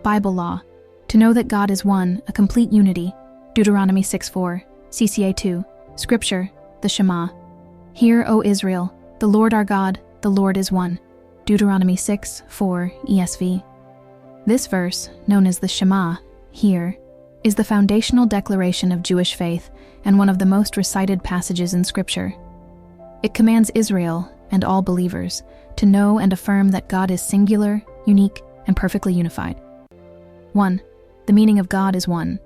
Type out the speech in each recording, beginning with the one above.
Bible law. To know that God is one, a complete unity. Deuteronomy 6:4, CCA 2. Scripture, the Shema. Hear, O Israel, the Lord our God, the Lord is one. Deuteronomy 6:4, ESV. This verse, known as the Shema, hear, is the foundational declaration of Jewish faith and one of the most recited passages in Scripture. It commands Israel, and all believers, to know and affirm that God is singular, unique, and perfectly unified. 1. The meaning of God is one.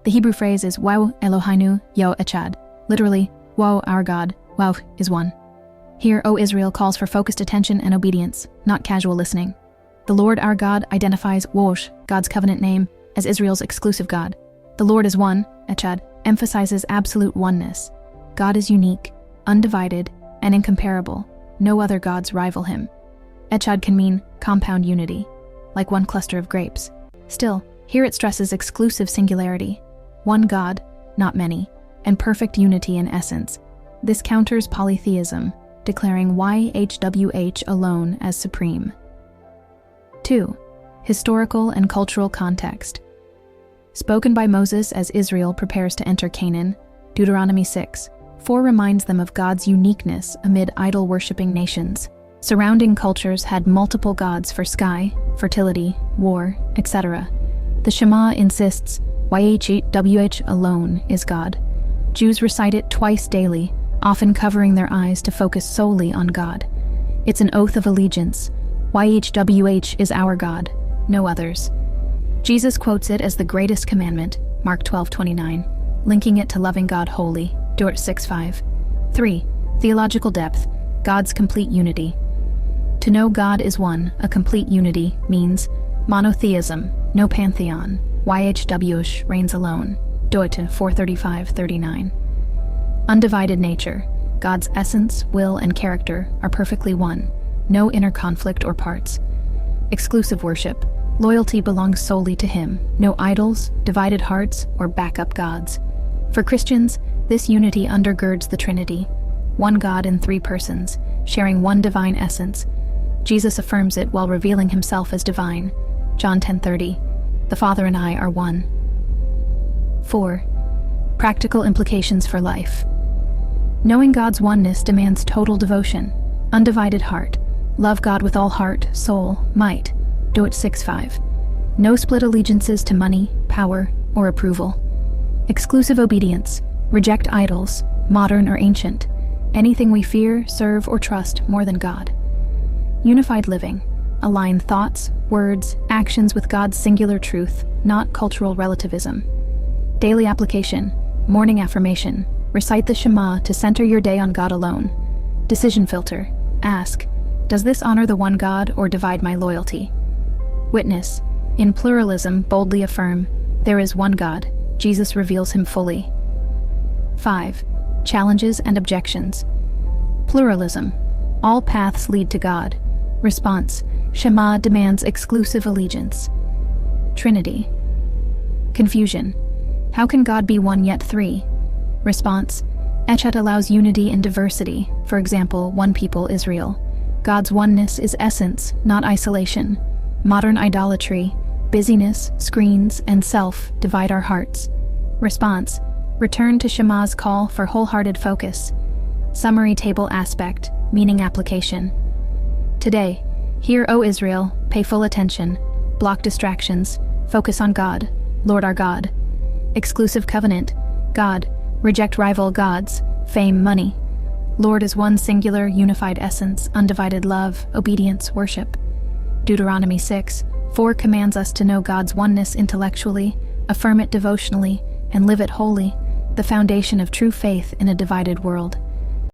The Hebrew phrase is YHWH Eloheinu YHWH, literally, Woe, our God, Wow is one. Here, O Israel calls for focused attention and obedience, not casual listening. The Lord our God identifies YHWH, God's covenant name, as Israel's exclusive God. The Lord is one, echad, emphasizes absolute oneness. God is unique, undivided, and incomparable. No other gods rival him. Echad can mean compound unity, like one cluster of grapes. Still, here it stresses exclusive singularity. One God, not many, and perfect unity in essence. This counters polytheism, declaring YHWH alone as supreme. 2. Historical and cultural context. Spoken by Moses as Israel prepares to enter Canaan, Deuteronomy 6:4 reminds them of God's uniqueness amid idol-worshipping nations. Surrounding cultures had multiple gods for sky, fertility, war, etc. The Shema insists YHWH alone is God. Jews recite it twice daily, often covering their eyes to focus solely on God. It's an oath of allegiance. YHWH is our God, no others. Jesus quotes it as the greatest commandment, Mark 12:29, linking it to loving God wholly, Deuteronomy 6:5. 3. Theological depth, God's complete unity. To know God is one, a complete unity, means monotheism, no pantheon. YHWH reigns alone, Deuteronomy 4:35-39. Undivided nature, God's essence, will, and character are perfectly one, no inner conflict or parts. Exclusive worship, loyalty belongs solely to Him, no idols, divided hearts, or backup gods. For Christians, this unity undergirds the Trinity, one God in three persons, sharing one divine essence. Jesus affirms it while revealing Himself as divine, John 10:30. The Father and I are one. 4. Practical implications for life. Knowing God's oneness demands total devotion, undivided heart. Love God with all heart, soul, might. Deuteronomy 6:5. No split allegiances to money, power, or approval. Exclusive obedience. Reject idols, modern or ancient. Anything we fear, serve, or trust more than God. Unified living. Align thoughts, words, actions with God's singular truth, not cultural relativism. Daily application. Morning affirmation. Recite the Shema to center your day on God alone. Decision filter. Ask, does this honor the one God or divide my loyalty? Witness. In pluralism, boldly affirm, there is one God. Jesus reveals Him fully. 5. Challenges and objections. Pluralism. All paths lead to God. Response. Shema demands exclusive allegiance. Trinity. Confusion. How can God be one yet three? Response. Echad allows unity in diversity, for example, one people, Israel. God's oneness is essence, not isolation. Modern idolatry, busyness, screens, and self divide our hearts. Response. Return to Shema's call for wholehearted focus. Summary table aspect, meaning application. Today, hear, O Israel, pay full attention, block distractions, focus on God, Lord our God. Exclusive covenant, God, reject rival gods, fame, money. Lord is one singular, unified essence, undivided love, obedience, worship. Deuteronomy 6:4 commands us to know God's oneness intellectually, affirm it devotionally, and live it wholly, the foundation of true faith in a divided world.